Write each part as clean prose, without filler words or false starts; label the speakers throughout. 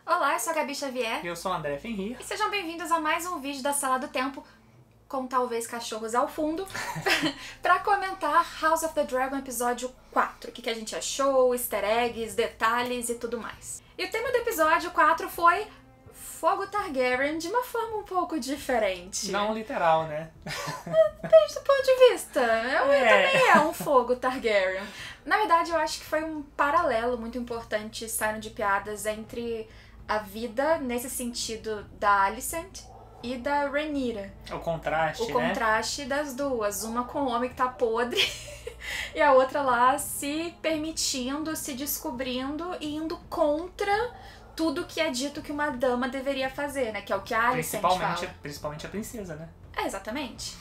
Speaker 1: Olá, eu sou a Gabi Xavier.
Speaker 2: Eu sou o André Fenrir.
Speaker 1: E sejam bem-vindos a mais um vídeo da Sala do Tempo, com talvez cachorros ao fundo, pra comentar House of the Dragon episódio 4. O que a gente achou, easter eggs, detalhes e tudo mais. E o tema do episódio 4 foi Fogo Targaryen de uma forma um pouco diferente.
Speaker 2: Não literal, né?
Speaker 1: Depende do ponto de vista. Também é um fogo Targaryen. Na verdade, eu acho que foi um paralelo muito importante, saindo de piadas, entre a vida, nesse sentido, da Alicent e da Rhaenyra.
Speaker 2: O contraste,
Speaker 1: O contraste das duas. Uma com o homem que tá podre e a outra lá se permitindo, se descobrindo e indo contra tudo que é dito que uma dama deveria fazer, né? Que é o que a Alicent fala.
Speaker 2: Principalmente a princesa, né?
Speaker 1: É, exatamente.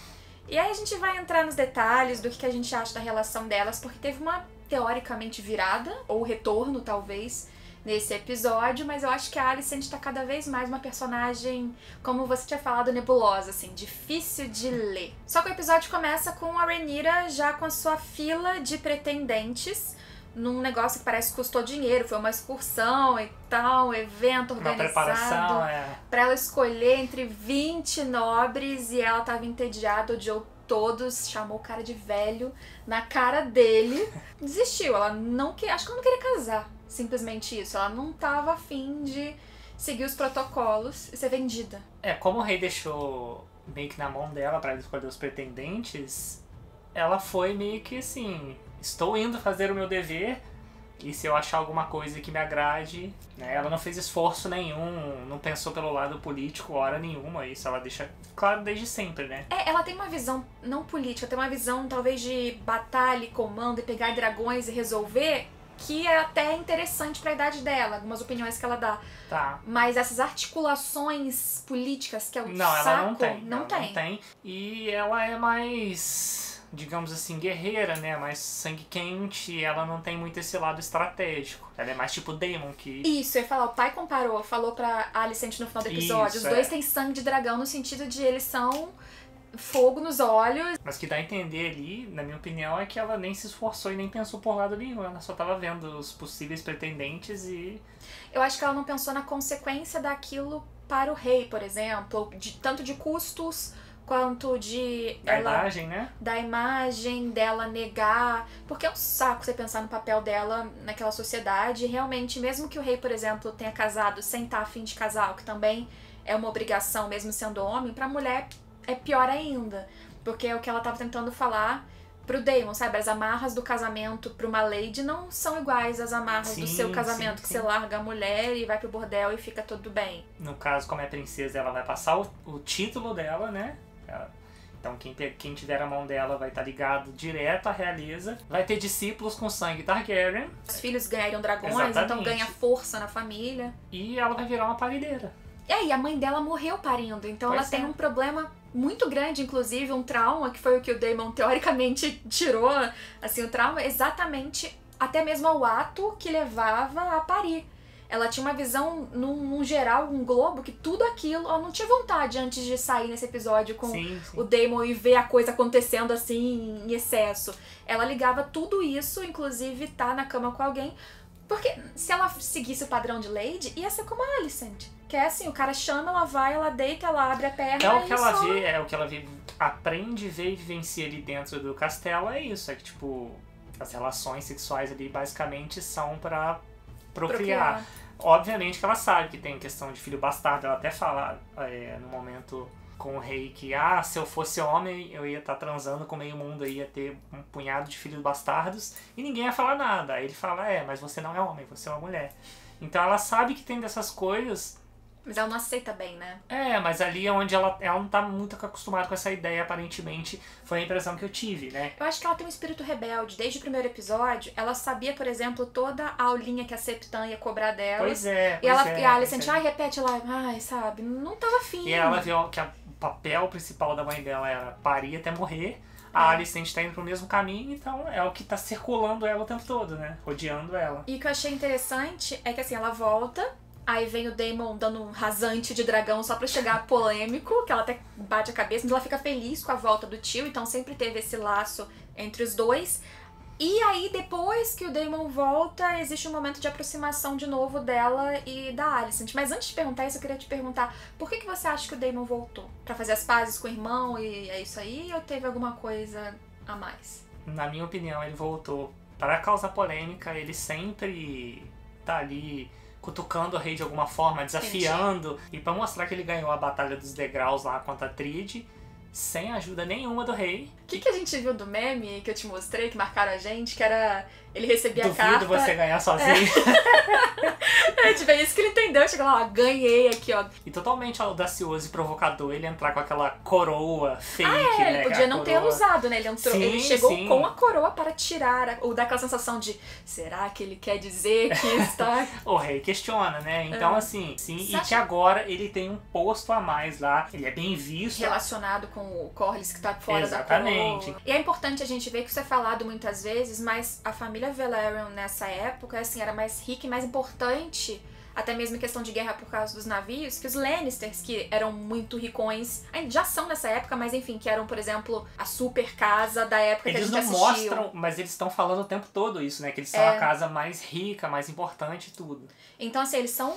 Speaker 1: E aí a gente vai entrar nos detalhes do que a gente acha da relação delas, porque teve uma, teoricamente, virada, ou retorno, talvez, nesse episódio, mas eu acho que a Alicent tá cada vez mais uma personagem, como você tinha falado, nebulosa, assim, difícil de ler. Só que o episódio começa com a Rhaenyra já com a sua fila de pretendentes, num negócio que parece que custou dinheiro, foi uma excursão e tal, um evento organizado.
Speaker 2: Uma preparação,
Speaker 1: pra ela escolher entre 20 nobres e ela tava entediada, odiou todos, chamou o cara de velho na cara dele, desistiu. Ela não quer, acho que ela não queria casar, simplesmente isso. Ela não tava afim de seguir os protocolos e ser vendida.
Speaker 2: Como o rei deixou meio que na mão dela pra ela escolher os pretendentes, ela foi meio que assim: estou indo fazer o meu dever, e se eu achar alguma coisa que me agrade, né? Ela não fez esforço nenhum, não pensou pelo lado político hora nenhuma, isso ela deixa claro desde sempre, né?
Speaker 1: Ela tem uma visão não política, tem uma visão talvez de batalha e comando e pegar dragões e resolver, que é até interessante pra idade dela, algumas opiniões que ela dá.
Speaker 2: Tá.
Speaker 1: Mas essas articulações políticas, que é o
Speaker 2: Não,
Speaker 1: saco,
Speaker 2: ela não tem.
Speaker 1: Não tem.
Speaker 2: E ela é mais, digamos assim, guerreira, né? Mais sangue quente, ela não tem muito esse lado estratégico. Ela é mais tipo Daemon, que...
Speaker 1: Isso, eu ia falar, o pai falou pra Alicent no final do episódio,
Speaker 2: Isso,
Speaker 1: os dois têm sangue de dragão no sentido de eles são fogo nos olhos.
Speaker 2: Mas o que dá a entender ali, na minha opinião, é que ela nem se esforçou e nem pensou por lado nenhum. Ela só tava vendo os possíveis pretendentes e...
Speaker 1: Eu acho que ela não pensou na consequência daquilo para o rei, por exemplo, tanto de custos quanto de...
Speaker 2: Da imagem, né?
Speaker 1: Da imagem dela negar, porque é um saco você pensar no papel dela naquela sociedade. E realmente, mesmo que o rei, por exemplo, tenha casado sem estar a fim de casar, o que também é uma obrigação, mesmo sendo homem, pra mulher é pior ainda, porque é o que ela tava tentando falar pro Daemon, sabe? As amarras do casamento pra uma lady não são iguais às amarras do seu casamento, que você larga a mulher e vai pro bordel e fica tudo bem.
Speaker 2: No caso, como é princesa, ela vai passar o título dela, né? Então quem tiver a mão dela vai estar ligado direto à realeza. Vai ter discípulos com sangue Targaryen.
Speaker 1: Os filhos ganhariam dragões,
Speaker 2: Exatamente.
Speaker 1: então ganha força na família.
Speaker 2: E ela vai virar uma parideira.
Speaker 1: E a mãe dela morreu parindo, então
Speaker 2: Pois
Speaker 1: ela tem um problema muito grande, inclusive um trauma, que foi o que o Daemon teoricamente tirou, assim, o trauma exatamente até mesmo ao ato que levava a parir. Ela tinha uma visão, num geral, um globo, que tudo aquilo, ela não tinha vontade antes de sair nesse episódio com o Daemon e ver a coisa acontecendo assim, em excesso. Ela ligava tudo isso, inclusive tá na cama com alguém, porque se ela seguisse o padrão de Lady, ia ser como a Alicent. Que é assim, o cara chama, ela vai, ela deita, ela abre a perna
Speaker 2: é o que ela vê, aprende, vê e vivencia ali dentro do castelo, é isso. É que, tipo, as relações sexuais ali basicamente são pra procriar. Obviamente que ela sabe que tem questão de filho bastardo, ela até fala no momento com o rei que, se eu fosse homem, eu ia estar transando com meio mundo, eu ia ter um punhado de filhos bastardos e ninguém ia falar nada. Aí ele fala, mas você não é homem, você é uma mulher. Então ela sabe que tem dessas coisas.
Speaker 1: Mas ela não aceita bem, né?
Speaker 2: Mas ali é onde ela não tá muito acostumada com essa ideia, aparentemente. Foi a impressão que eu tive, né?
Speaker 1: Eu acho que ela tem um espírito rebelde. Desde o primeiro episódio, ela sabia, por exemplo, toda a aulinha que a Septã ia cobrar dela.
Speaker 2: Pois é.
Speaker 1: E a Alicent, repete lá, sabe? Não tava afim.
Speaker 2: E ela viu que o papel principal da mãe dela era parir até morrer. A Alicent tá indo pro mesmo caminho, então é o que tá circulando ela o tempo todo, né? Rodeando ela.
Speaker 1: E o que eu achei interessante é que, assim, ela volta. Aí vem o Daemon dando um rasante de dragão só pra chegar polêmico, que ela até bate a cabeça, mas ela fica feliz com a volta do tio, então sempre teve esse laço entre os dois. E aí, depois que o Daemon volta, existe um momento de aproximação de novo dela e da Alicent. Mas antes de perguntar isso, eu queria te perguntar, por que você acha que o Daemon voltou? Pra fazer as pazes com o irmão e é isso aí? Ou teve alguma coisa a mais?
Speaker 2: Na minha opinião, ele voltou para causar polêmica. Ele sempre tá ali cutucando o rei de alguma forma, desafiando.
Speaker 1: Entendi.
Speaker 2: E pra mostrar que ele ganhou a Batalha dos Degraus lá contra a Tríade, sem ajuda nenhuma do rei.
Speaker 1: O que a gente viu do meme que eu te mostrei, que marcaram a gente, que era... Ele recebia a carta...
Speaker 2: Duvido você ganhar sozinho.
Speaker 1: Tipo, é isso que ele entendeu. Chegou lá, ó, ganhei aqui, ó.
Speaker 2: E totalmente audacioso e provocador ele entrar com aquela coroa fake, né?
Speaker 1: Ele podia não ter usado, né? Ele entrou,
Speaker 2: Sim,
Speaker 1: ele chegou
Speaker 2: sim.
Speaker 1: com a coroa para tirar, ou dar aquela sensação de, será que ele quer dizer que está...
Speaker 2: O rei questiona, né? Então, assim, sim.
Speaker 1: Você
Speaker 2: E
Speaker 1: acha-
Speaker 2: que agora ele tem um posto a mais lá. Ele é bem visto.
Speaker 1: relacionado com o Corlys que tá fora
Speaker 2: Exatamente.
Speaker 1: da coroa. E é importante a gente ver que isso é falado muitas vezes, mas a família Velaryon nessa época, assim, era mais rica e mais importante, até mesmo em questão de guerra por causa dos navios, que os Lannisters, que eram muito ricões, ainda já são nessa época, mas enfim, que eram, por exemplo, a super casa da época
Speaker 2: Eles
Speaker 1: que a gente
Speaker 2: não
Speaker 1: assistiu.
Speaker 2: mostram, mas eles estão falando o tempo todo isso, né? Que eles são a casa mais rica, mais importante e tudo.
Speaker 1: Então, assim, eles são,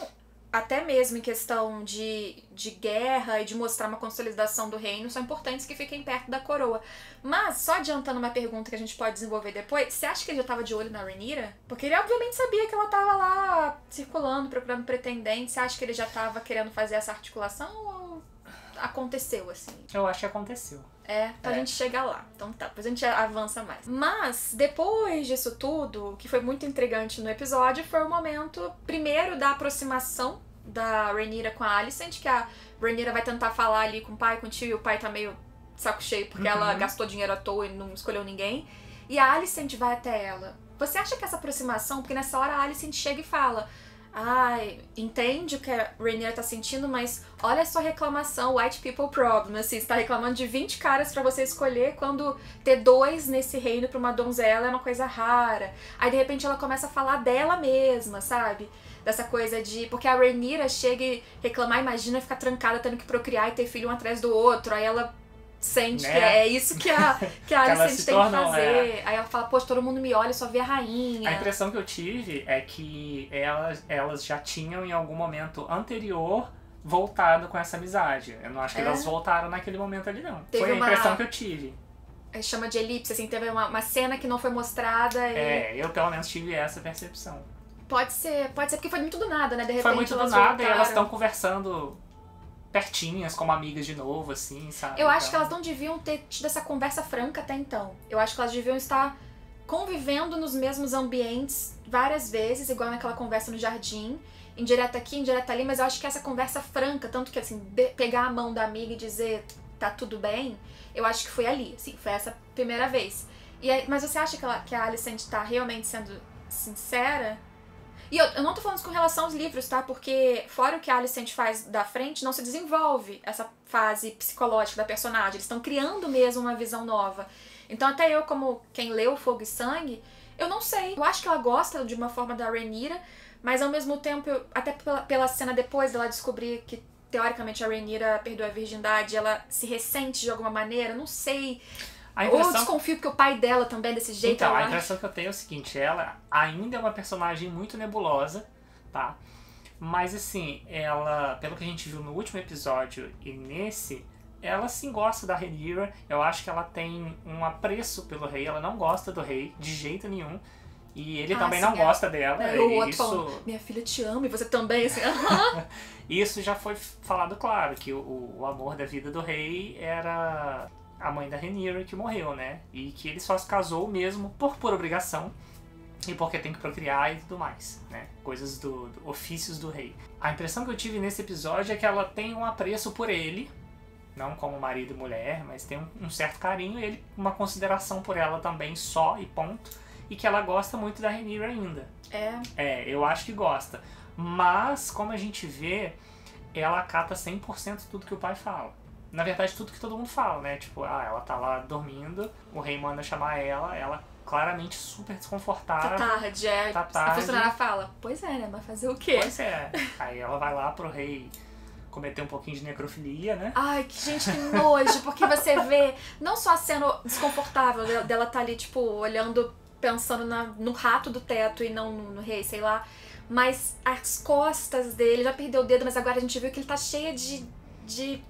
Speaker 1: até mesmo em questão de guerra e de mostrar uma consolidação do reino, são importantes que fiquem perto da coroa. Mas, só adiantando uma pergunta que a gente pode desenvolver depois, você acha que ele já tava de olho na Rhaenyra? Porque ele obviamente sabia que ela tava lá circulando, procurando pretendentes. Você acha que ele já tava querendo fazer essa articulação ou aconteceu, assim?
Speaker 2: Eu acho que aconteceu.
Speaker 1: Então a gente chega lá. Então tá, depois a gente avança mais. Mas, depois disso tudo, o que foi muito intrigante no episódio foi o momento, primeiro, da aproximação da Rhaenyra com a Alicent, que a Rhaenyra vai tentar falar ali com o pai, com o tio, e o pai tá meio de saco cheio porque ela gastou dinheiro à toa e não escolheu ninguém. E a Alicent vai até ela. Você acha que essa aproximação, porque nessa hora a Alicent chega e fala... Ai, entende o que a Rhaenyra tá sentindo, mas olha a sua reclamação, white people problem, assim, você tá reclamando de 20 caras pra você escolher, quando ter 2 nesse reino pra uma donzela é uma coisa rara. Aí, de repente, ela começa a falar dela mesma, sabe? Dessa coisa de... Porque a Rhaenyra chega e reclamar, imagina ficar trancada tendo que procriar e ter filho um atrás do outro, aí ela... sente, né? Que é isso que a Alicent tem que fazer. Aí ela fala, poxa, todo mundo me olha e só vê a rainha.
Speaker 2: A impressão que eu tive é que elas já tinham em algum momento anterior voltado com essa amizade. Eu não acho que elas voltaram naquele momento ali, não. Foi a impressão que eu tive.
Speaker 1: Chama de elipse, assim, teve uma cena que não foi mostrada e...
Speaker 2: eu pelo menos tive essa percepção.
Speaker 1: Pode ser porque foi muito do nada, né? De repente
Speaker 2: foi muito do nada
Speaker 1: voltaram.
Speaker 2: E elas estão conversando... pertinhas, como amigas de novo, assim, sabe?
Speaker 1: Eu acho que elas não deviam ter tido essa conversa franca até então. Eu acho que elas deviam estar convivendo nos mesmos ambientes várias vezes, igual naquela conversa no jardim, indireta aqui, indireta ali, mas eu acho que essa conversa franca, tanto que, assim, pegar a mão da amiga e dizer tá tudo bem, eu acho que foi ali, assim, foi essa primeira vez. Mas você acha que a Alicent tá realmente sendo sincera? E eu não tô falando isso com relação aos livros, tá? Porque fora o que a Alicent faz da frente, não se desenvolve essa fase psicológica da personagem. Eles estão criando mesmo uma visão nova. Então até eu, como quem leu Fogo e Sangue, eu não sei. Eu acho que ela gosta de uma forma da Rhaenyra, mas ao mesmo tempo, até pela cena depois dela descobrir que teoricamente a Rhaenyra perdeu a virgindade, ela se ressente de alguma maneira, não sei... Ou desconfio porque o pai dela também é desse jeito.
Speaker 2: Então, a impressão que eu tenho é o seguinte, ela ainda é uma personagem muito nebulosa, tá? Mas assim, ela, pelo que a gente viu no último episódio e nesse, ela sim gosta da Rhaenyra. Eu acho que ela tem um apreço pelo rei, ela não gosta do rei de jeito nenhum. E ele também não gosta dela.
Speaker 1: O outro falando, minha filha te ama e você também, assim.
Speaker 2: Isso já foi falado claro, que o amor da vida do rei era... a mãe da Rhaenyra que morreu, né? E que ele só se casou mesmo por obrigação e porque tem que procriar e tudo mais, né? Coisas do ofícios do rei. A impressão que eu tive nesse episódio é que ela tem um apreço por ele, não como marido e mulher, mas tem um certo carinho e ele uma consideração por ela também só e ponto. E que ela gosta muito da Rhaenyra ainda. Eu acho que gosta. Mas, como a gente vê, ela acata 100% tudo que o pai fala. Na verdade, tudo que todo mundo fala, né? Tipo, ela tá lá dormindo, o rei manda chamar ela claramente super desconfortável.
Speaker 1: Tá tarde,
Speaker 2: Tá tarde.
Speaker 1: A funcionária fala, pois é, né? Mas fazer o quê?
Speaker 2: Pois é. Aí ela vai lá pro rei cometer um pouquinho de necrofilia, né?
Speaker 1: Ai, que gente, que nojo, porque você vê não só a cena desconfortável dela tá ali, tipo, olhando pensando no rato do teto e não no rei, sei lá. Mas as costas dele, já perdeu o dedo, mas agora a gente viu que ele tá cheio de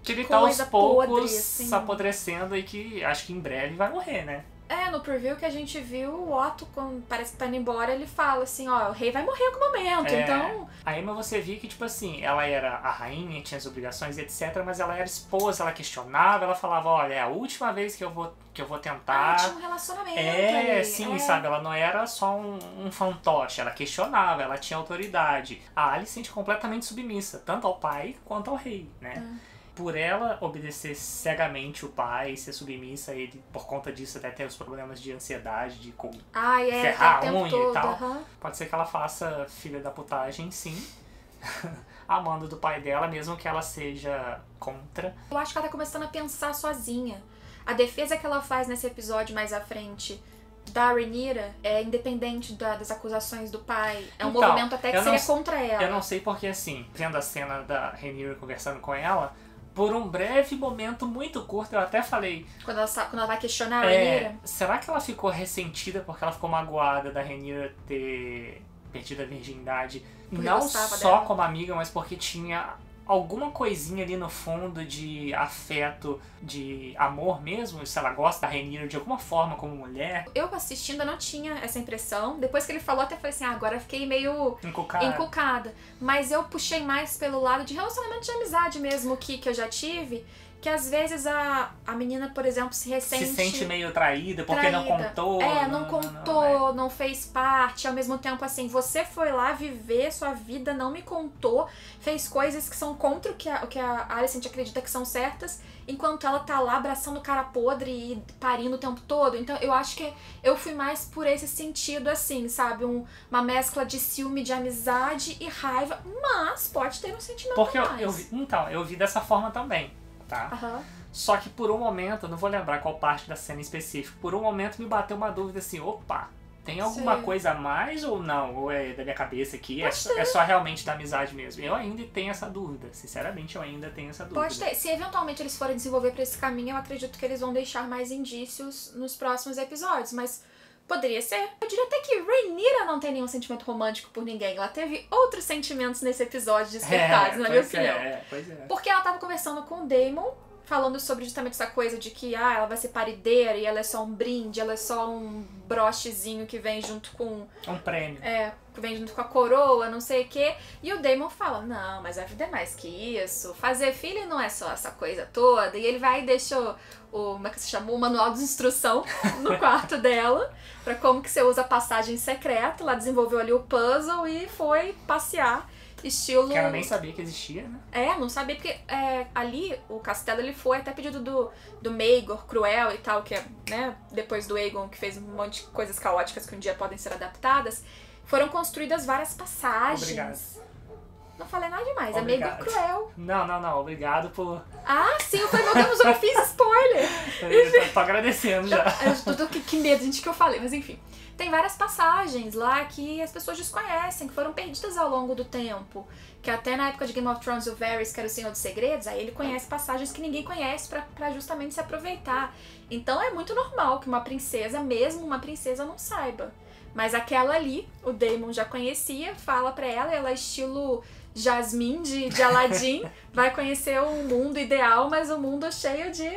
Speaker 2: que ele
Speaker 1: coisa
Speaker 2: tá aos poucos
Speaker 1: podre, assim.
Speaker 2: apodrecendo e que acho que em breve vai morrer, né?
Speaker 1: No preview que a gente viu, o Otto, quando parece que tá indo embora, ele fala assim, ó, o rei vai morrer em algum momento, então...
Speaker 2: A Aemma, você via que, tipo assim, ela era a rainha, tinha as obrigações, etc, mas ela era esposa, ela questionava, ela falava, olha, é a última vez que eu vou tentar...
Speaker 1: tinha um relacionamento ali.
Speaker 2: Sim, sabe, ela não era só um fantoche, ela questionava, ela tinha autoridade. A Alicent completamente submissa, tanto ao pai quanto ao rei, né? Por ela obedecer cegamente o pai, ser submissa a ele, por conta disso até ter os problemas de ansiedade, de ferrar a unha e tal. Pode ser que ela faça filha da putagem, sim, amando do pai dela, mesmo que ela seja contra.
Speaker 1: Eu acho que ela tá começando a pensar sozinha. A defesa que ela faz nesse episódio mais à frente da Rhaenyra é independente das acusações do pai. É um movimento até que seria contra ela.
Speaker 2: Eu não sei porque, assim, vendo a cena da Rhaenyra conversando com ela, por um breve momento muito curto, eu até falei...
Speaker 1: Quando ela vai questionar a Rhaenyra?
Speaker 2: Será que ela ficou ressentida porque ela ficou magoada da Rhaenyra ter perdido a virgindade? Porque não só dela, como amiga, mas porque tinha alguma coisinha ali no fundo de afeto, de amor mesmo, se ela gosta da Rhaenyra de alguma forma como mulher.
Speaker 1: Eu assistindo, eu não tinha essa impressão. Depois que ele falou, até falei assim, agora eu fiquei meio encucada. Mas eu puxei mais pelo lado de relacionamento de amizade mesmo, que eu já tive. Que às vezes a menina, por exemplo, se
Speaker 2: sente meio traída porque não contou.
Speaker 1: Não contou, não fez parte. Ao mesmo tempo, assim, você foi lá viver sua vida, não me contou, fez coisas que são contra o que a Alicent acredita que são certas, enquanto ela tá lá abraçando o cara podre e parindo o tempo todo. Então eu acho que eu fui mais por esse sentido, assim, sabe? Uma mescla de ciúme, de amizade e raiva, mas pode ter um sentimento
Speaker 2: porque
Speaker 1: mais.
Speaker 2: Eu vi dessa forma também. Tá? Só que por um momento, eu não vou lembrar qual parte da cena em específico, por um momento me bateu uma dúvida assim, opa, tem alguma coisa a mais ou não? Ou é da minha cabeça aqui? É só realmente da amizade mesmo? Eu ainda tenho essa dúvida, sinceramente eu ainda tenho essa dúvida.
Speaker 1: Pode ter, se eventualmente eles forem desenvolver pra esse caminho, eu acredito que eles vão deixar mais indícios nos próximos episódios, mas... Poderia ser. Eu diria até que Rhaenyra não tem nenhum sentimento romântico por ninguém. Ela teve outros sentimentos nesse episódio despertados, na minha opinião.
Speaker 2: Pois é.
Speaker 1: Porque ela tava conversando com o Daemon, falando sobre justamente essa coisa de que ela vai ser parideira e ela é só um brinde, ela é só um brochezinho que vem junto com...
Speaker 2: Um prêmio.
Speaker 1: Que vem junto com a coroa, não sei o quê. E o Daemon fala, não, mas a vida é mais que isso. Fazer filho não é só essa coisa toda. E ele vai e deixa como é que se chamou? O manual de instrução no quarto dela, pra como que você usa a passagem secreta. Ela desenvolveu ali o puzzle e foi passear. Estilo...
Speaker 2: Que ela nem sabia que existia, né?
Speaker 1: Não sabia, porque ali o castelo ele foi até pedido do Maegor Cruel e tal, que é, né, depois do Aegon, que fez um monte de coisas caóticas que um dia podem ser adaptadas. Foram construídas várias passagens.
Speaker 2: Obrigado.
Speaker 1: Não falei nada demais,
Speaker 2: Obrigado.
Speaker 1: É Maegor Cruel.
Speaker 2: Não, obrigado por...
Speaker 1: Sim, eu falei, meu Deus, eu não fiz spoiler.
Speaker 2: Eu tô agradecendo já.
Speaker 1: Que medo, gente, que eu falei, mas enfim. Tem várias passagens lá que as pessoas desconhecem, que foram perdidas ao longo do tempo. Que até na época de Game of Thrones, o Varys, que era o Senhor dos Segredos, aí ele conhece passagens que ninguém conhece pra justamente se aproveitar. Então é muito normal que uma princesa, mesmo uma princesa, não saiba. Mas aquela ali, o Daemon já conhecia, fala pra ela estilo Jasmine de Aladdin, vai conhecer o mundo ideal, mas o mundo cheio de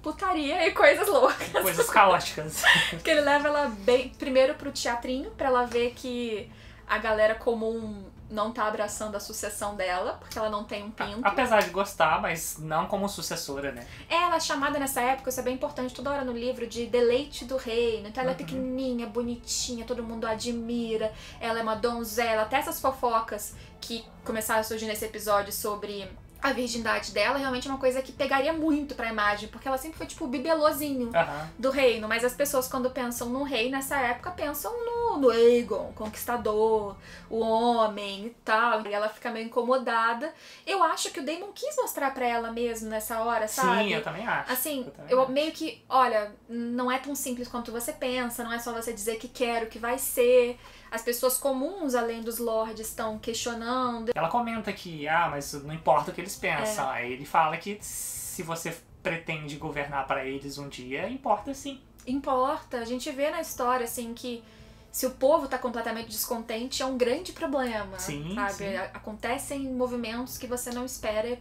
Speaker 1: putaria e coisas loucas.
Speaker 2: Coisas caóticas.
Speaker 1: Que ele leva ela primeiro pro teatrinho, pra ela ver que a galera comum não tá abraçando a sucessão dela, porque ela não tem um pinto.
Speaker 2: Apesar de gostar, mas não como sucessora, né?
Speaker 1: Ela é chamada nessa época, isso é bem importante, toda hora no livro, de deleite do reino. Então ela é pequenininha, bonitinha, todo mundo a admira. Ela é uma donzela. Até essas fofocas que começaram a surgir nesse episódio sobre a virgindade dela, realmente é uma coisa que pegaria muito pra imagem, porque ela sempre foi tipo o bibelozinho do reino, mas as pessoas quando pensam no rei nessa época pensam no Aegon, conquistador, o homem e tal, e ela fica meio incomodada. Eu acho que o Daemon quis mostrar pra ela mesmo nessa hora, sabe?
Speaker 2: Sim, eu também acho.
Speaker 1: Assim, eu meio que, olha, não é tão simples quanto você pensa, não é só você dizer que quer o que vai ser. As pessoas comuns, além dos lords, estão questionando.
Speaker 2: Ela comenta que, mas não importa o que eles pensam. Aí ele fala que se você pretende governar para eles um dia, importa sim.
Speaker 1: Importa. A gente vê na história, assim, que se o povo tá completamente descontente, é um grande problema,
Speaker 2: sim,
Speaker 1: sabe?
Speaker 2: sim.
Speaker 1: Acontecem movimentos que você não espera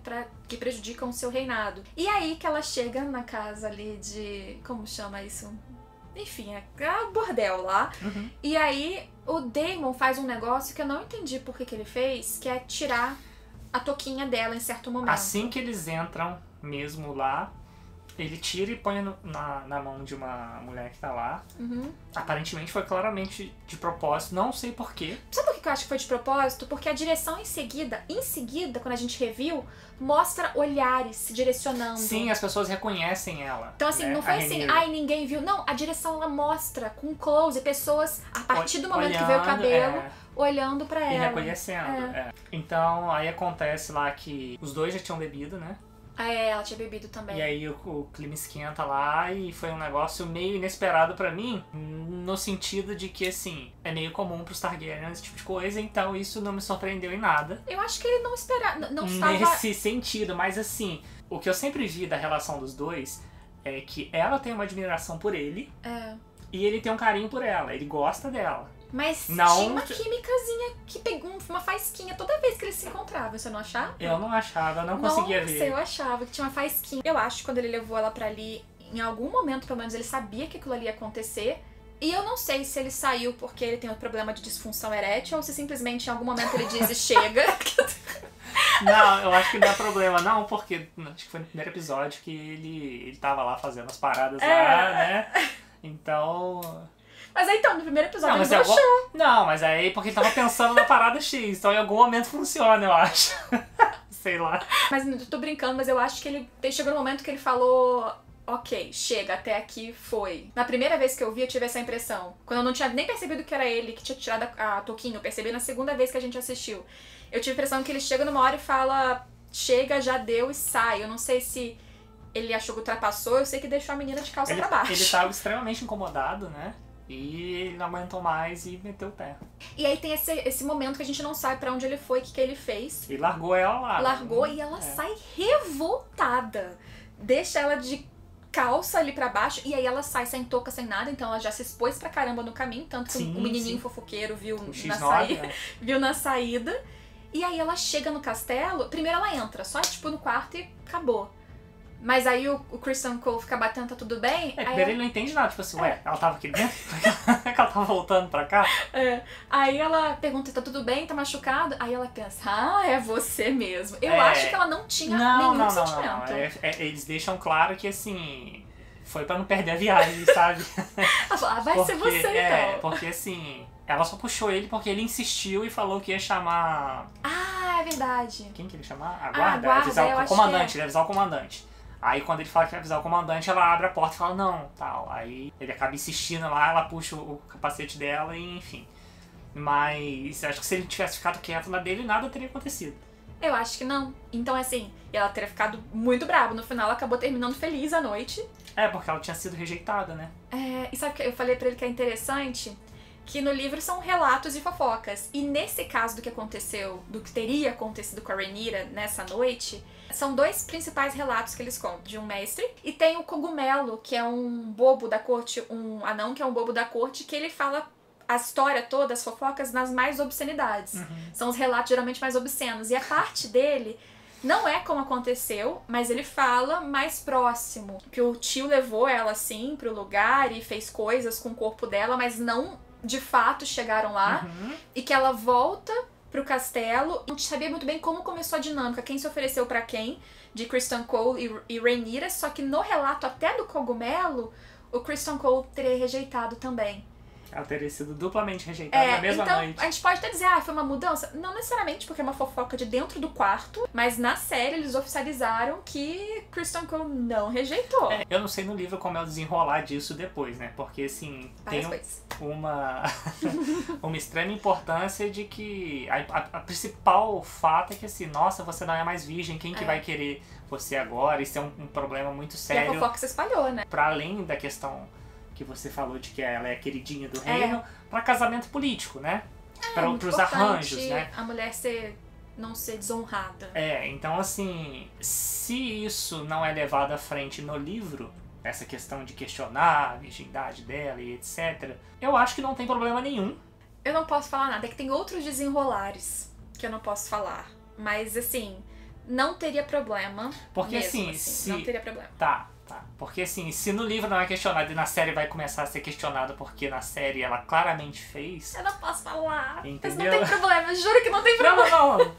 Speaker 1: que prejudicam o seu reinado. E aí que ela chega na casa ali de... Como chama isso? Enfim, é o bordel lá.
Speaker 2: Uhum.
Speaker 1: E aí o Daemon faz um negócio que eu não entendi por que ele fez, que é tirar a touquinha dela em certo momento.
Speaker 2: Assim que eles entram mesmo lá, ele tira e põe na mão de uma mulher que tá lá.
Speaker 1: Uhum.
Speaker 2: Aparentemente foi claramente de propósito, não sei porquê.
Speaker 1: Sabe por que eu acho que foi de propósito? Porque a direção em seguida, quando a gente reviu, mostra olhares se direcionando.
Speaker 2: Sim, as pessoas reconhecem ela.
Speaker 1: Então, assim,
Speaker 2: né?
Speaker 1: não foi assim, ai, ninguém viu. Não, a direção ela mostra com close, pessoas, a partir do momento que veio o cabelo, olhando pra ela.
Speaker 2: E reconhecendo. Então, aí acontece lá que os dois já tinham bebido, né?
Speaker 1: Ela tinha bebido também.
Speaker 2: E aí o clima esquenta lá e foi um negócio meio inesperado pra mim, no sentido de que, assim, é meio comum pros Targaryen esse tipo de coisa, então isso não me surpreendeu em nada.
Speaker 1: Eu acho que ele não esperava, não estava...
Speaker 2: Nesse sentido, mas assim, o que eu sempre vi da relação dos dois é que ela tem uma admiração por ele e ele tem um carinho por ela, ele gosta dela.
Speaker 1: Mas
Speaker 2: não...
Speaker 1: tinha uma químicazinha que pegou uma faísquinha toda vez que eles se encontravam, você não achava?
Speaker 2: Eu não achava, eu não conseguia ver.
Speaker 1: Nossa, eu achava que tinha uma faísquinha. Eu acho que quando ele levou ela pra ali, em algum momento, pelo menos, ele sabia que aquilo ali ia acontecer. E eu não sei se ele saiu porque ele tem um problema de disfunção erétil ou se simplesmente em algum momento ele diz chega.
Speaker 2: Não, eu acho que não é problema, não, porque acho que foi no primeiro episódio que ele tava lá fazendo as paradas lá, né? Então...
Speaker 1: Mas aí então, no primeiro episódio ele
Speaker 2: broxou.
Speaker 1: broxou.
Speaker 2: Não, mas aí porque ele tava pensando na parada X, então em algum momento funciona, eu acho. Sei lá.
Speaker 1: Mas eu tô brincando, mas eu acho que ele chegou no momento que ele falou... Ok, chega, até aqui foi. Na primeira vez que eu vi, eu tive essa impressão. Quando eu não tinha nem percebido que era ele que tinha tirado a touquinha, eu percebi na segunda vez que a gente assistiu. Eu tive a impressão que ele chega numa hora e fala... Chega, já deu e sai. Eu não sei se ele achou que ultrapassou, eu sei que deixou a menina de calça pra baixo.
Speaker 2: Ele tava extremamente incomodado, né? E ele não aguentou mais e meteu o pé.
Speaker 1: E aí tem esse momento que a gente não sabe pra onde ele foi, o que ele fez.
Speaker 2: E largou ela lá.
Speaker 1: Largou e ela sai revoltada. Deixa ela de calça ali pra baixo e aí ela sai sem touca, sem nada. Então ela já se expôs pra caramba no caminho. Tanto que o menininho fofoqueiro viu viu na saída. E aí ela chega no castelo. Primeiro ela entra, só tipo no quarto e acabou. Mas aí o Criston Cole fica batendo, tá tudo bem?
Speaker 2: Primeiro ele não entende nada, tipo assim, ué, ela tava aqui dentro? É que ela tava voltando pra cá?
Speaker 1: Aí ela pergunta, tá tudo bem, tá machucado? Aí ela pensa, é você mesmo. Eu acho que ela não tinha nenhum sentimento.
Speaker 2: Não. Eles deixam claro que, assim, foi pra não perder a viagem, sabe?
Speaker 1: Ela fala, vai ser você então.
Speaker 2: Porque assim, ela só puxou ele porque ele insistiu e falou que ia chamar...
Speaker 1: Ah, é verdade.
Speaker 2: Quem que ele ia chamar? A guarda?
Speaker 1: Avisar
Speaker 2: o comandante, ele ia avisar o comandante. Aí quando ele fala que vai avisar o comandante, ela abre a porta e fala não, tal. Aí ele acaba insistindo lá, ela puxa o capacete dela e enfim. Mas eu acho que se ele tivesse ficado quieto na dele, nada teria acontecido.
Speaker 1: Eu acho que não. Então assim, ela teria ficado muito brava. No final ela acabou terminando feliz a noite.
Speaker 2: Porque ela tinha sido rejeitada, né?
Speaker 1: E sabe o que eu falei pra ele que é interessante? Que no livro são relatos e fofocas. E nesse caso do que aconteceu, do que teria acontecido com a Rhaenyra nessa noite... São dois principais relatos que eles contam, de um mestre, e tem o Cogumelo, que é um bobo da corte, um anão que é um bobo da corte, que ele fala a história toda, as fofocas, nas mais obscenidades. São os relatos geralmente mais obscenos. E a parte dele não é como aconteceu, mas ele fala mais próximo. Que o tio levou ela, assim, pro lugar e fez coisas com o corpo dela, mas não, de fato, chegaram lá. E que ela volta... pro castelo. Não sabia muito bem como começou a dinâmica, quem se ofereceu pra quem, de Criston Cole e Rhaenyra, só que no relato até do Cogumelo, o Criston Cole teria rejeitado também.
Speaker 2: Ela teria sido duplamente rejeitada na mesma noite.
Speaker 1: Então, a gente pode até dizer, foi uma mudança? Não necessariamente, porque é uma fofoca de dentro do quarto, mas na série eles oficializaram que Criston Cole não rejeitou.
Speaker 2: Eu não sei no livro como é o desenrolar disso depois, né? Porque, assim, tem uma extrema importância de que a principal fato é que, assim, nossa, você não é mais virgem, quem que vai querer você agora? Isso é um problema muito sério.
Speaker 1: E a fofoca se espalhou, né?
Speaker 2: Pra além da questão que você falou de que ela é a queridinha do reino, pra casamento político, né? Pros arranjos, né?
Speaker 1: A mulher não ser desonrada.
Speaker 2: Então assim, se isso não é levado à frente no livro, essa questão de questionar a virgindade dela e etc. Eu acho que não tem problema nenhum.
Speaker 1: Eu não posso falar nada, é que tem outros desenrolares que eu não posso falar. Mas, assim, não teria problema.
Speaker 2: Porque,
Speaker 1: mesmo,
Speaker 2: assim,
Speaker 1: não teria problema.
Speaker 2: Tá. Porque, assim, se no livro não é questionado e na série vai começar a ser questionado porque na série ela claramente fez...
Speaker 1: Eu não posso falar.
Speaker 2: Entendeu?
Speaker 1: Mas não tem problema, eu juro que não tem problema.
Speaker 2: Não.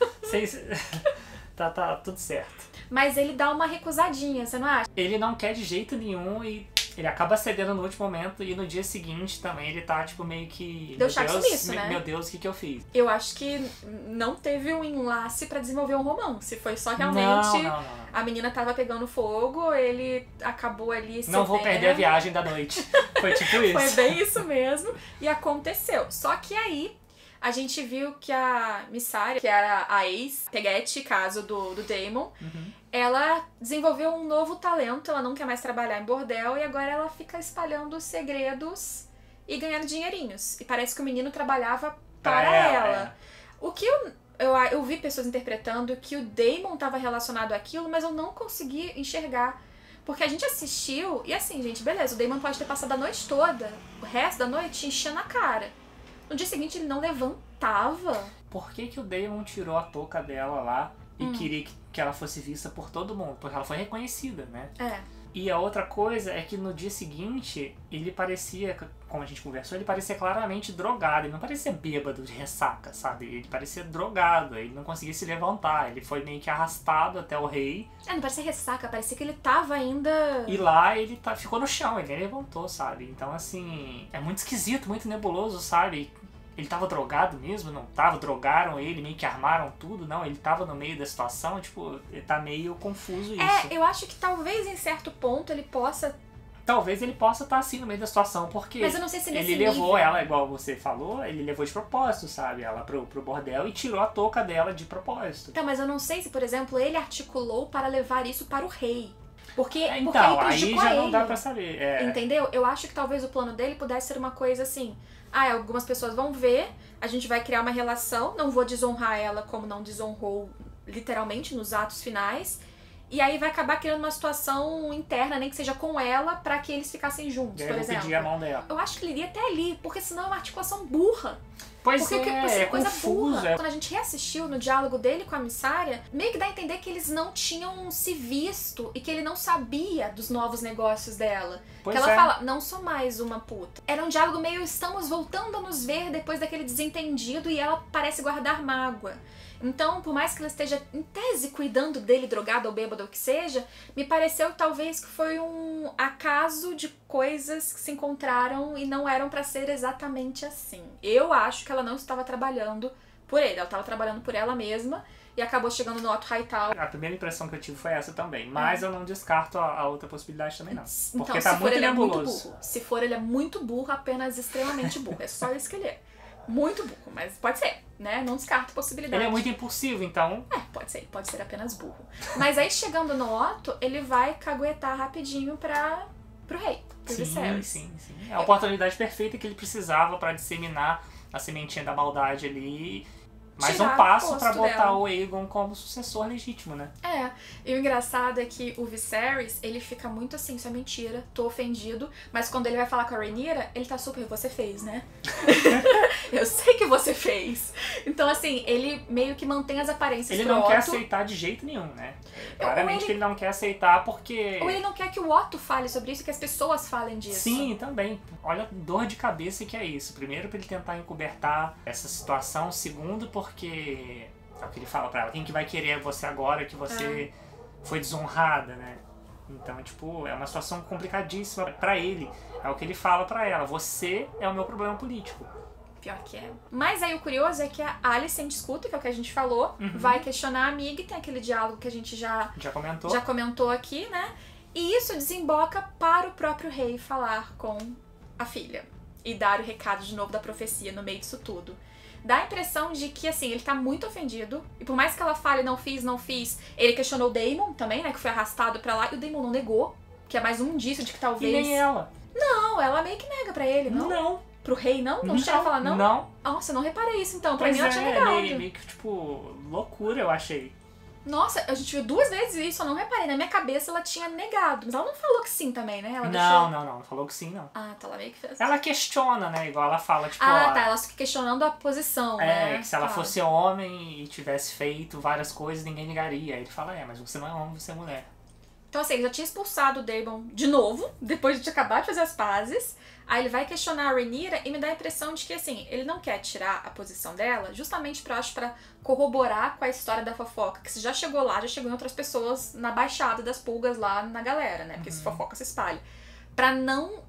Speaker 2: Tá tudo certo.
Speaker 1: Mas ele dá uma recusadinha, você não acha?
Speaker 2: Ele não quer de jeito nenhum e ele acaba cedendo no último momento e no dia seguinte também ele tá, tipo, meio que...
Speaker 1: Deu chato nisso, né?
Speaker 2: Meu Deus, o que eu fiz?
Speaker 1: Eu acho que não teve um enlace pra desenvolver um romance. Foi só realmente...
Speaker 2: Não.
Speaker 1: A menina tava pegando fogo, ele acabou ali cedendo.
Speaker 2: Não vou perder a viagem da noite. Foi tipo isso.
Speaker 1: Foi bem isso mesmo. E aconteceu. Só que aí... A gente viu que a Missarya, que era a ex-peguete, caso do Daemon, ela desenvolveu um novo talento, ela não quer mais trabalhar em bordel e agora ela fica espalhando segredos e ganhando dinheirinhos. E parece que o menino trabalhava para ela. O que eu vi pessoas interpretando que o Daemon estava relacionado àquilo, mas eu não consegui enxergar. Porque a gente assistiu e assim, gente, beleza, o Daemon pode ter passado a noite toda, o resto da noite enchendo a cara. No dia seguinte ele não levantava.
Speaker 2: Por que o Daemon tirou a touca dela lá e queria que ela fosse vista por todo mundo? Porque ela foi reconhecida, né? E a outra coisa é que no dia seguinte ele parecia, como a gente conversou, ele parecia claramente drogado. Ele não parecia bêbado de ressaca, sabe? Ele parecia drogado, ele não conseguia se levantar. Ele foi meio que arrastado até o rei.
Speaker 1: Não parecia ressaca, parecia que ele tava ainda...
Speaker 2: E lá ele ficou no chão, ele nem levantou, sabe? Então, assim, é muito esquisito, muito nebuloso, sabe? Ele tava drogado mesmo? Não tava? Drogaram ele, meio que armaram tudo? Não, ele tava no meio da situação, tipo, ele tá meio confuso isso.
Speaker 1: Eu acho que talvez em certo ponto ele possa...
Speaker 2: Talvez ele possa estar assim no meio da situação, porque
Speaker 1: mas eu não sei se nesse
Speaker 2: ele levou
Speaker 1: nível.
Speaker 2: ela, igual você falou, ele levou de propósito, sabe? Ela pro bordel e tirou a touca dela de propósito.
Speaker 1: Então, mas eu não sei se, por exemplo, ele articulou para levar isso para o rei. Porque
Speaker 2: Então,
Speaker 1: ele
Speaker 2: aí
Speaker 1: prejudicou
Speaker 2: já
Speaker 1: ele.
Speaker 2: não dá pra saber.
Speaker 1: Entendeu? Eu acho que talvez o plano dele pudesse ser uma coisa assim... algumas pessoas vão ver, a gente vai criar uma relação, não vou desonrar ela como não desonrou literalmente nos atos finais, e aí vai acabar criando uma situação interna, nem que seja com ela, pra que eles ficassem juntos, por exemplo.
Speaker 2: Pedir a mão dela.
Speaker 1: Eu acho que ele iria até ali, porque senão é uma articulação burra.
Speaker 2: Pois
Speaker 1: porque
Speaker 2: é
Speaker 1: coisa
Speaker 2: confuso.
Speaker 1: burra. Quando a gente reassistiu no diálogo dele com a Missarya, meio que dá a entender que eles não tinham se visto e que ele não sabia dos novos negócios dela.
Speaker 2: Pois
Speaker 1: que ela
Speaker 2: é.
Speaker 1: fala, não sou mais uma puta. Era um diálogo meio, estamos voltando a nos ver depois daquele desentendido e ela parece guardar mágoa. Então, por mais que ela esteja, em tese, cuidando dele, drogado ou bêbado ou o que seja, me pareceu talvez que foi um acaso de coisas que se encontraram e não eram pra ser exatamente assim. Eu acho que ela não estava trabalhando por ele, ela estava trabalhando por ela mesma e acabou chegando no Otto Hightower.
Speaker 2: A primeira impressão que eu tive foi essa também, mas eu não descarto a outra possibilidade também não. Porque
Speaker 1: Então,
Speaker 2: tá
Speaker 1: se for,
Speaker 2: muito
Speaker 1: ele é muito
Speaker 2: nebuloso.
Speaker 1: burro. Se for, ele é muito burro, apenas extremamente burro. É só isso que ele é. Muito burro, mas pode ser, né? Não descarto a possibilidade.
Speaker 2: Ele é muito impulsivo, então...
Speaker 1: pode ser apenas burro. Mas aí, chegando no Otto, ele vai caguetar rapidinho pro rei, pro Viserys.
Speaker 2: Sim. É a oportunidade perfeita que ele precisava pra disseminar a sementinha da maldade ali. Mais um passo pra botar o Aegon como sucessor legítimo, né?
Speaker 1: E o engraçado é que o Viserys, ele fica muito assim, isso é mentira, tô ofendido, mas quando ele vai falar com a Rhaenyra, ele tá super, você fez, né? Eu sei que você fez. Então, assim, ele meio que mantém as aparências
Speaker 2: Ele
Speaker 1: pro
Speaker 2: não
Speaker 1: Otto.
Speaker 2: quer aceitar de jeito nenhum, né? Claramente que ele não quer aceitar porque...
Speaker 1: Ou ele não quer que o Otto fale sobre isso, que as pessoas falem disso.
Speaker 2: Sim, também. Olha a dor de cabeça que é isso. Primeiro, pra ele tentar encobertar essa situação. Segundo, porque é o que ele fala pra ela. Quem que vai querer você agora que você foi desonrada, né? Então, tipo, é uma situação complicadíssima pra ele. É o que ele fala pra ela. Você é o meu problema político.
Speaker 1: Pior que é. Mas aí o curioso é que a Alicent escuta, que é o que a gente falou, vai questionar a amiga, e tem aquele diálogo que a gente já comentou aqui, né? E isso desemboca para o próprio rei falar com a filha e dar o recado de novo da profecia no meio disso tudo. Dá a impressão de que, assim, ele tá muito ofendido, e por mais que ela fale não fiz, ele questionou o Daemon também, né, que foi arrastado pra lá, e o Daemon não negou, que é mais um indício de que talvez...
Speaker 2: E nem ela.
Speaker 1: Não, ela meio que nega pra ele, não?
Speaker 2: Não.
Speaker 1: Pro rei, não? Não chega a falar não?
Speaker 2: Não.
Speaker 1: Nossa, eu não reparei isso então. Pra
Speaker 2: Pois
Speaker 1: mim ela tinha negado.
Speaker 2: meio que, tipo, loucura, eu achei.
Speaker 1: Nossa, a gente viu 2 vezes isso, eu não reparei. Na minha cabeça ela tinha negado. Mas ela não falou que sim também, né? Ela
Speaker 2: não falou que sim, não.
Speaker 1: Ah, tá, ela meio que fez.
Speaker 2: Ela questiona, né? Igual ela fala, tipo...
Speaker 1: tá, ela fica questionando a posição, né?
Speaker 2: Que se ela fosse homem e tivesse feito várias coisas, ninguém negaria. Aí ele fala, mas você não é homem, você é mulher.
Speaker 1: Então, assim, ele já tinha expulsado o Daemon de novo, depois de acabar de fazer as pazes. Aí ele vai questionar a Rhaenyra e me dá a impressão de que, assim, ele não quer tirar a posição dela justamente pra corroborar com a história da fofoca, que se já chegou lá, já chegou em outras pessoas na baixada das pulgas lá na galera, né? Porque essa fofoca se espalha. Pra não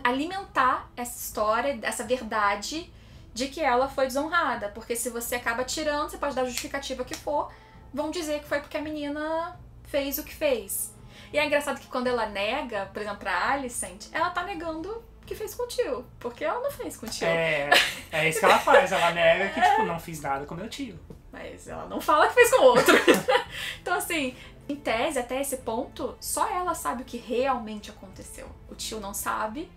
Speaker 1: alimentar essa história, essa verdade de que ela foi desonrada. Porque se você acaba tirando, você pode dar a justificativa que for, vão dizer que foi porque a menina fez o que fez. E é engraçado que quando ela nega, por exemplo, pra Alicent, ela tá negando que fez com o tio. Porque ela não fez com o tio.
Speaker 2: É isso que ela faz. Ela nega que, tipo, não fiz nada com meu tio.
Speaker 1: Mas ela não fala que fez com o outro. Então, assim, em tese, até esse ponto, só ela sabe o que realmente aconteceu. O tio não sabe,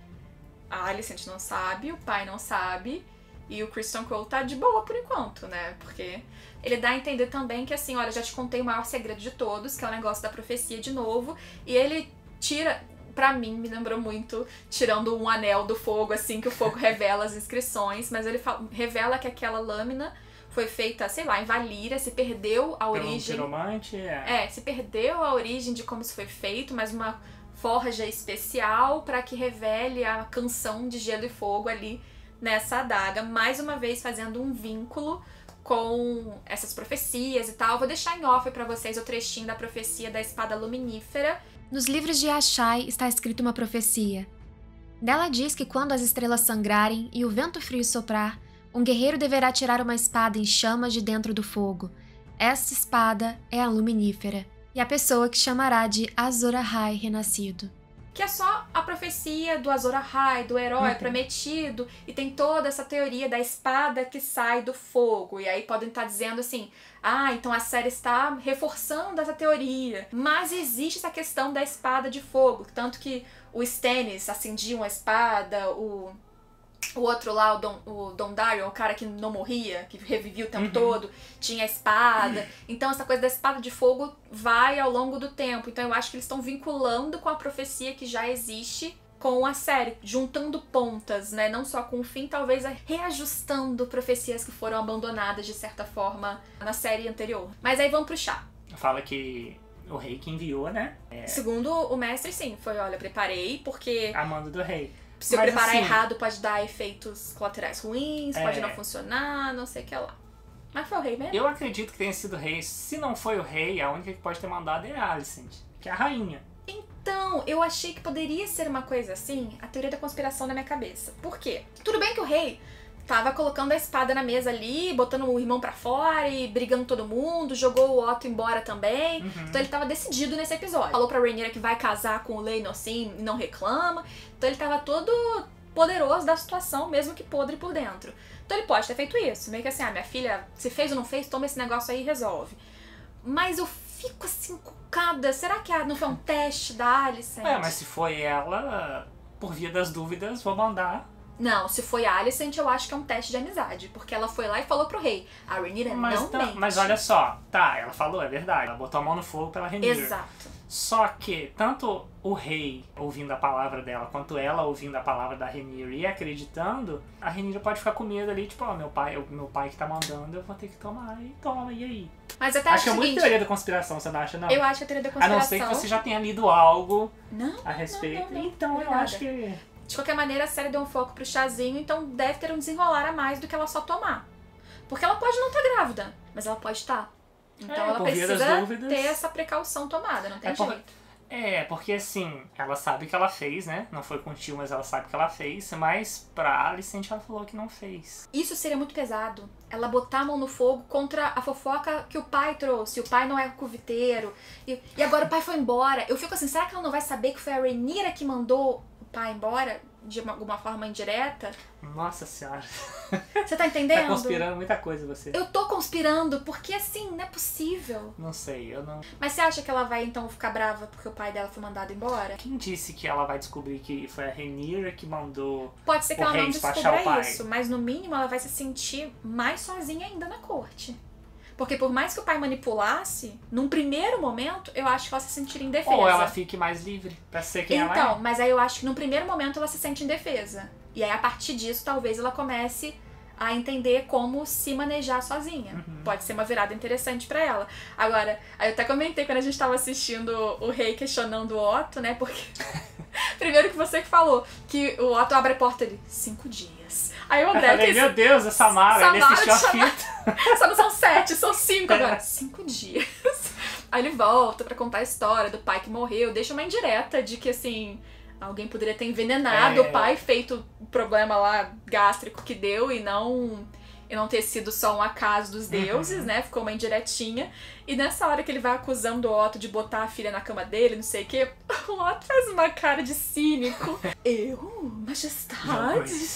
Speaker 1: a Alicent não sabe, o pai não sabe, e o Criston Cole tá de boa por enquanto, né? Porque ele dá a entender também que, assim, olha, já te contei o maior segredo de todos, que é o negócio da profecia de novo, e ele tira... Pra mim, me lembrou muito, tirando um anel do fogo, assim, que o fogo revela as inscrições, mas ele revela que aquela lâmina foi feita, sei lá, em Valíria, se perdeu a origem...
Speaker 2: Pelo piromante,
Speaker 1: se perdeu a origem de como isso foi feito, mas uma forja especial pra que revele a canção de Gelo e Fogo ali nessa adaga, mais uma vez fazendo um vínculo com essas profecias e tal. Vou deixar em off pra vocês o trechinho da profecia da espada luminífera.
Speaker 3: Nos livros de Ashai está escrita uma profecia. Nela diz que quando as estrelas sangrarem e o vento frio soprar, um guerreiro deverá tirar uma espada em chamas de dentro do fogo. Essa espada é a luminífera, e a pessoa que chamará de Azor Ahai renascido.
Speaker 1: Que é só a profecia do Azor Ahai, do herói prometido, e tem toda essa teoria da espada que sai do fogo. E aí podem estar dizendo assim, então a série está reforçando essa teoria. Mas existe essa questão da espada de fogo, tanto que o Stannis acendia uma espada, o outro lá, o Dondarrion, o cara que não morria, que revivia o tempo todo, tinha a espada. Então essa coisa da espada de fogo vai ao longo do tempo. Então eu acho que eles estão vinculando com a profecia que já existe com a série, juntando pontas, né? Não só com o fim, talvez reajustando profecias que foram abandonadas de certa forma na série anterior. Mas aí vamos pro chá.
Speaker 2: Fala que o rei que enviou, né?
Speaker 1: Segundo o mestre, sim. Foi, olha, preparei porque...
Speaker 2: A mando do rei.
Speaker 1: Se eu preparar errado, pode dar efeitos colaterais ruins, pode não funcionar, não sei o que lá. Mas foi o rei mesmo?
Speaker 2: Eu acredito que tenha sido o rei. Se não foi o rei, a única que pode ter mandado é a Alicent, que é a rainha.
Speaker 1: Então, eu achei que poderia ser uma coisa assim, a teoria da conspiração na minha cabeça. Por quê? Tudo bem que o rei tava colocando a espada na mesa ali, botando o irmão pra fora e brigando todo mundo, jogou o Otto embora também. Então ele tava decidido nesse episódio. Falou pra Rhaenyra que vai casar com o Laenor sim, não reclama. Então ele tava todo poderoso da situação, mesmo que podre por dentro. Então ele pode ter feito isso. Meio que assim, minha filha, se fez ou não fez, toma esse negócio aí e resolve. Mas eu fico assim, encucada. Será que não foi um teste da Alicent?
Speaker 2: Mas se foi ela, por via das dúvidas, vou mandar.
Speaker 1: Não, se foi a Alicent, eu acho que é um teste de amizade. Porque ela foi lá e falou pro rei. A Rhaenyra não mente.
Speaker 2: Mas olha só, ela falou, é verdade. Ela botou a mão no fogo pela Rhaenyra.
Speaker 1: Exato.
Speaker 2: Só que, tanto o rei ouvindo a palavra dela, quanto ela ouvindo a palavra da Rhaenyra e acreditando, a Rhaenyra pode ficar com medo ali, tipo, meu pai que tá mandando, eu vou ter que tomar, e toma, e aí?
Speaker 1: Mas até
Speaker 2: acho que é muito teoria da conspiração, você não acha, não?
Speaker 1: Eu acho que a teoria da conspiração...
Speaker 2: A não ser que você já tenha lido algo a respeito.
Speaker 1: Não,
Speaker 2: então eu acho que...
Speaker 1: De qualquer maneira, a série deu um foco pro chazinho, então deve ter um desenrolar a mais do que ela só tomar. Porque ela pode não estar grávida, mas ela pode estar. Então ela precisa ter essa precaução tomada, não tem jeito.
Speaker 2: Porque assim, ela sabe que ela fez, né? Não foi com o tio, mas ela sabe que ela fez. Mas pra Alicent ela falou que não fez.
Speaker 1: Isso seria muito pesado. Ela botar a mão no fogo contra a fofoca que o pai trouxe. O pai não é cuviteiro. E agora o pai foi embora. Eu fico assim, será que ela não vai saber que foi a Rhaenyra que mandou o pai embora? De alguma forma indireta?
Speaker 2: Nossa senhora.
Speaker 1: Você tá entendendo?
Speaker 2: Tá conspirando muita coisa você.
Speaker 1: Eu tô conspirando, porque assim, não é possível.
Speaker 2: Não sei, eu não...
Speaker 1: Mas você acha que ela vai então ficar brava porque o pai dela foi mandado embora?
Speaker 2: Quem disse que ela vai descobrir que foi a Rhaenyra que mandou
Speaker 1: Pode ser que
Speaker 2: o
Speaker 1: ela
Speaker 2: rei
Speaker 1: não
Speaker 2: despachar o
Speaker 1: descubra
Speaker 2: pai?
Speaker 1: isso, mas no mínimo ela vai se sentir mais sozinha ainda na corte. Porque por mais que o pai manipulasse, num primeiro momento, eu acho que ela se sentiria indefesa.
Speaker 2: Ou ela fique mais livre pra ser quem ela é.
Speaker 1: Então, mas aí eu acho que num primeiro momento ela se sente indefesa. E aí a partir disso, talvez ela comece a entender como se manejar sozinha. Pode ser uma virada interessante pra ela. Agora, aí eu até comentei quando a gente tava assistindo o rei questionando o Otto, né? Porque primeiro que você que falou que o Otto abre a porta ali, 5 dias. Aí o André...
Speaker 2: Eu falei, meu Deus, a Samara, ele assistiu a fita.
Speaker 1: Só não são 7, são 5 agora. 5 dias. Aí ele volta pra contar a história do pai que morreu, deixa uma indireta de que, assim, alguém poderia ter envenenado o pai, feito o problema lá gástrico que deu e não ter sido só um acaso dos deuses, né? Ficou uma indiretinha. E nessa hora que ele vai acusando o Otto de botar a filha na cama dele, não sei o quê, o Otto faz uma cara de cínico. Eu? Majestade?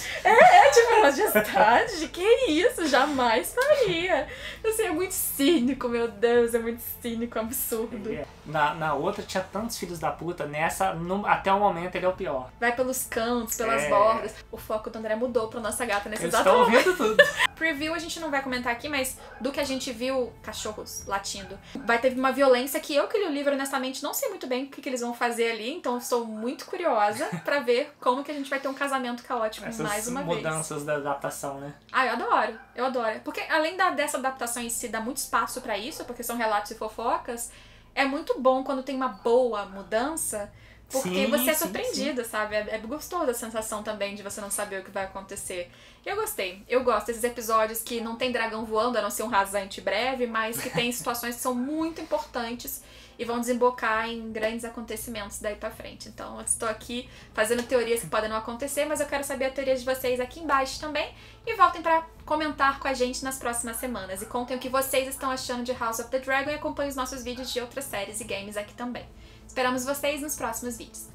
Speaker 1: Tipo, majestade? Que isso? Jamais faria. Assim, é muito cínico, meu Deus, é muito cínico, absurdo.
Speaker 2: Na outra tinha tantos filhos da puta, nessa, até o momento ele é o pior.
Speaker 1: Vai pelos cantos, pelas bordas. O foco do André mudou pra nossa gata nesse exato
Speaker 2: momento.
Speaker 1: momento.
Speaker 2: Eles estão ouvindo tudo.
Speaker 1: Preview a gente não vai comentar aqui, mas do que a gente viu, cachorros latindo. Vai ter uma violência que eu que li o livro, honestamente, não sei muito bem o que eles vão fazer ali, então estou muito curiosa pra ver como que a gente vai ter um casamento caótico mais uma vez.
Speaker 2: Essas mudanças da adaptação, né?
Speaker 1: Ah, eu adoro. Porque além dessa adaptação em si, dá muito espaço pra isso, porque são relatos e fofocas, é muito bom quando tem uma boa mudança, porque você é surpreendida, sabe? É gostoso a sensação também de você não saber o que vai acontecer. E eu gostei. Eu gosto desses episódios que não tem dragão voando, a não ser um rasante breve, mas que tem situações que são muito importantes e vão desembocar em grandes acontecimentos daí pra frente. Então, eu estou aqui fazendo teorias que podem não acontecer, mas eu quero saber a teoria de vocês aqui embaixo também. E voltem pra comentar com a gente nas próximas semanas. E contem o que vocês estão achando de House of the Dragon e acompanhem os nossos vídeos de outras séries e games aqui também. Esperamos vocês nos próximos vídeos.